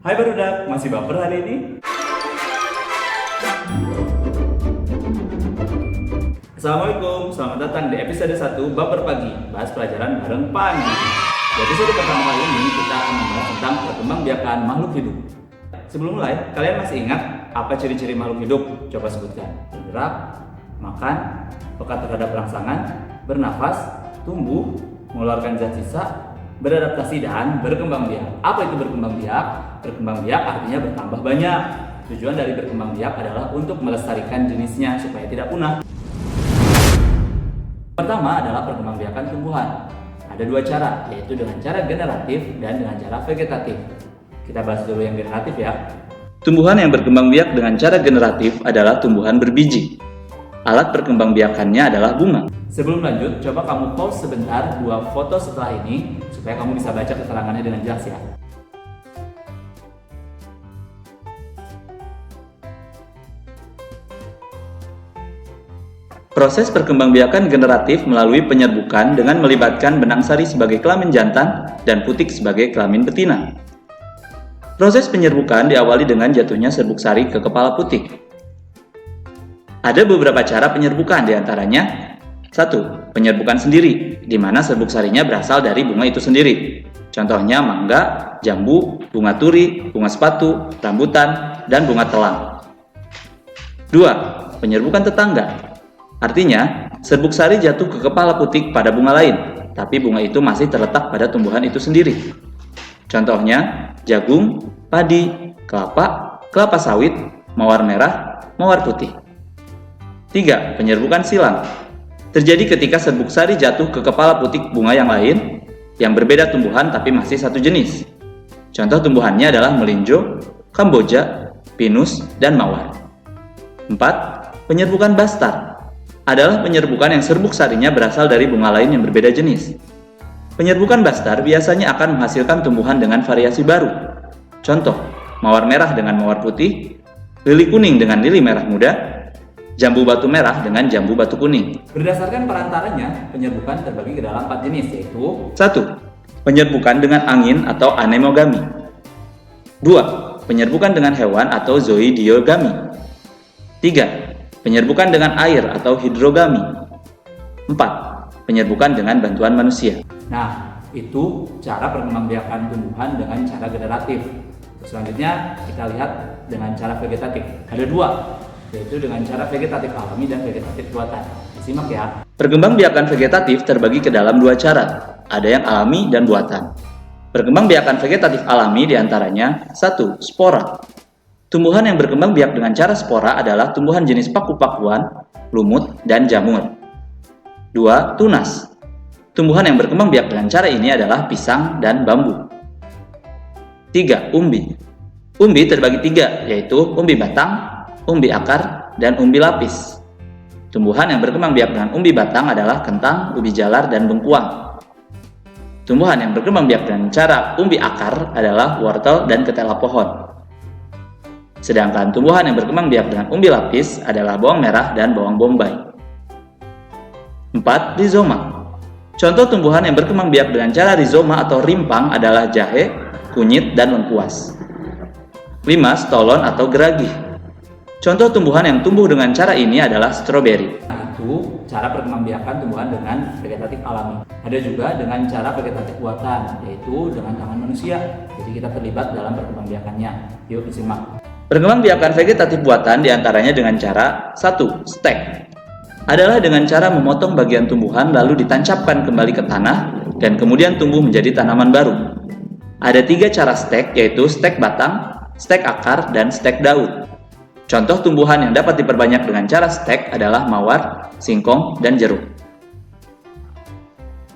Hai barudak, masih baper hari ini? Assalamualaikum, selamat datang di episode 1 Baper Pagi, bahas pelajaran bareng Pagi. Di episode pertama kali ini kita akan membahas tentang perkembangbiakan makhluk hidup. Sebelum mulai, kalian masih ingat apa ciri-ciri makhluk hidup? Coba sebutkan. Bergerak, makan, peka terhadap rangsangan, bernafas, tumbuh, mengeluarkan zat sisa, beradaptasi, dan berkembang biak. Apa itu berkembang biak? Berkembang biak artinya bertambah banyak. Tujuan dari berkembang biak adalah untuk melestarikan jenisnya supaya tidak punah. Pertama adalah perkembangbiakan tumbuhan. Ada dua cara, yaitu dengan cara generatif dan dengan cara vegetatif. Kita bahas dulu yang generatif ya. Tumbuhan yang berkembang biak dengan cara generatif adalah tumbuhan berbiji. Alat perkembangbiakannya adalah bunga. Sebelum lanjut, coba kamu pause sebentar 2 foto setelah ini supaya kamu bisa baca keterangannya dengan jelas ya. Proses perkembangbiakan generatif melalui penyerbukan dengan melibatkan benang sari sebagai kelamin jantan dan putik sebagai kelamin betina. Proses penyerbukan diawali dengan jatuhnya serbuk sari ke kepala putik. Ada beberapa cara penyerbukan, diantaranya 1. Penyerbukan sendiri, di mana serbuk sarinya berasal dari bunga itu sendiri. Contohnya mangga, jambu, bunga turi, bunga sepatu, rambutan, dan bunga telang. 2. Penyerbukan tetangga. Artinya, serbuk sari jatuh ke kepala putik pada bunga lain, tapi bunga itu masih terletak pada tumbuhan itu sendiri. Contohnya, jagung, padi, kelapa, kelapa sawit, mawar merah, mawar putih. 3. Penyerbukan silang. Terjadi ketika serbuk sari jatuh ke kepala putik bunga yang lain, yang berbeda tumbuhan tapi masih satu jenis. Contoh tumbuhannya adalah melinjo, kamboja, pinus, dan mawar. 4. Penyerbukan bastar. Adalah penyerbukan yang serbuk sarinya berasal dari bunga lain yang berbeda jenis. Penyerbukan bastar biasanya akan menghasilkan tumbuhan dengan variasi baru. Contoh, mawar merah dengan mawar putih, lili kuning dengan lili merah muda, jambu batu merah dengan jambu batu kuning. Berdasarkan perantaranya, penyerbukan terbagi ke dalam 4 jenis, yaitu 1. Penyerbukan dengan angin atau anemogami. 2. Penyerbukan dengan hewan atau zoidiogami. 3. Penyerbukan dengan air atau hidrogami. 4. Penyerbukan dengan bantuan manusia. Nah, itu cara perkembangbiakan tumbuhan dengan cara generatif. Selanjutnya kita lihat dengan cara vegetatif. Ada 2, yaitu dengan cara vegetatif alami dan vegetatif buatan. Simak ya. Perkembangbiakan vegetatif terbagi ke dalam 2 cara. Ada yang alami dan buatan. Perkembangbiakan vegetatif alami diantaranya 1. Spora. Tumbuhan yang berkembang biak dengan cara spora adalah tumbuhan jenis paku-pakuan, lumut, dan jamur. 2. Tunas. Tumbuhan yang berkembang biak dengan cara ini adalah pisang dan bambu. 3. Umbi. Umbi terbagi 3, yaitu umbi batang, umbi akar, dan umbi lapis. Tumbuhan yang berkembang biak dengan umbi batang adalah kentang, ubi jalar, dan bengkuang. Tumbuhan yang berkembang biak dengan cara umbi akar adalah wortel dan ketela pohon. Sedangkan tumbuhan yang berkembang biak dengan umbi lapis adalah bawang merah dan bawang bombay. 4. Rizoma. Contoh tumbuhan yang berkembang biak dengan cara rizoma atau rimpang adalah jahe, kunyit, dan lengkuas. 5. Stolon atau geragi. Contoh tumbuhan yang tumbuh dengan cara ini adalah stroberi. Itu cara perkembangbiakan tumbuhan dengan vegetatif alami. Ada juga dengan cara vegetatif buatan, yaitu dengan tangan manusia. Jadi kita terlibat dalam perkembangbiakannya. Yuk disimak. Perkembangbiakan vegetatif buatan diantaranya dengan cara 1. Stek. Adalah dengan cara memotong bagian tumbuhan lalu ditancapkan kembali ke tanah dan kemudian tumbuh menjadi tanaman baru. Ada 3 cara stek, yaitu stek batang, stek akar, dan stek daun. Contoh tumbuhan yang dapat diperbanyak dengan cara stek adalah mawar, singkong, dan jeruk.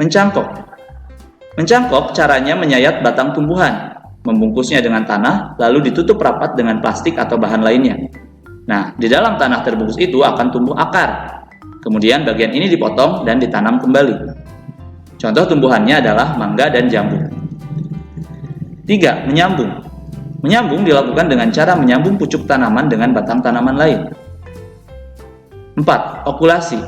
Mencangkok. Mencangkok caranya menyayat batang tumbuhan, membungkusnya dengan tanah, lalu ditutup rapat dengan plastik atau bahan lainnya. Nah, di dalam tanah terbungkus itu akan tumbuh akar. Kemudian bagian ini dipotong dan ditanam kembali. Contoh tumbuhannya adalah mangga dan jambu. 3. Menyambung. Menyambung dilakukan dengan cara menyambung pucuk tanaman dengan batang tanaman lain. 4. Okulasi.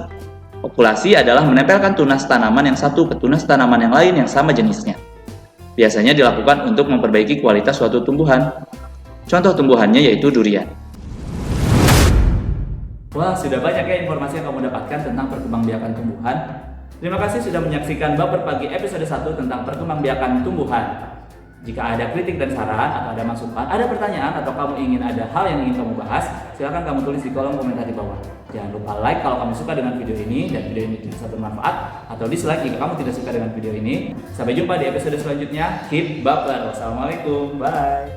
Okulasi adalah menempelkan tunas tanaman yang satu ke tunas tanaman yang lain yang sama jenisnya. Biasanya dilakukan untuk memperbaiki kualitas suatu tumbuhan. Contoh tumbuhannya yaitu durian. Wah, sudah banyak ya informasi yang kamu dapatkan tentang perkembangbiakan tumbuhan. Terima kasih sudah menyaksikan Baper Pagi episode 1 tentang perkembangbiakan tumbuhan. Jika ada kritik dan saran atau ada masukan, ada pertanyaan atau kamu ingin ada hal yang ingin kamu bahas, silahkan kamu tulis di kolom komentar di bawah. Jangan lupa like kalau kamu suka dengan video ini dan video ini tidak bermanfaat, atau dislike jika kamu tidak suka dengan video ini. Sampai jumpa di episode selanjutnya. Keep baper. Wassalamualaikum. Bye.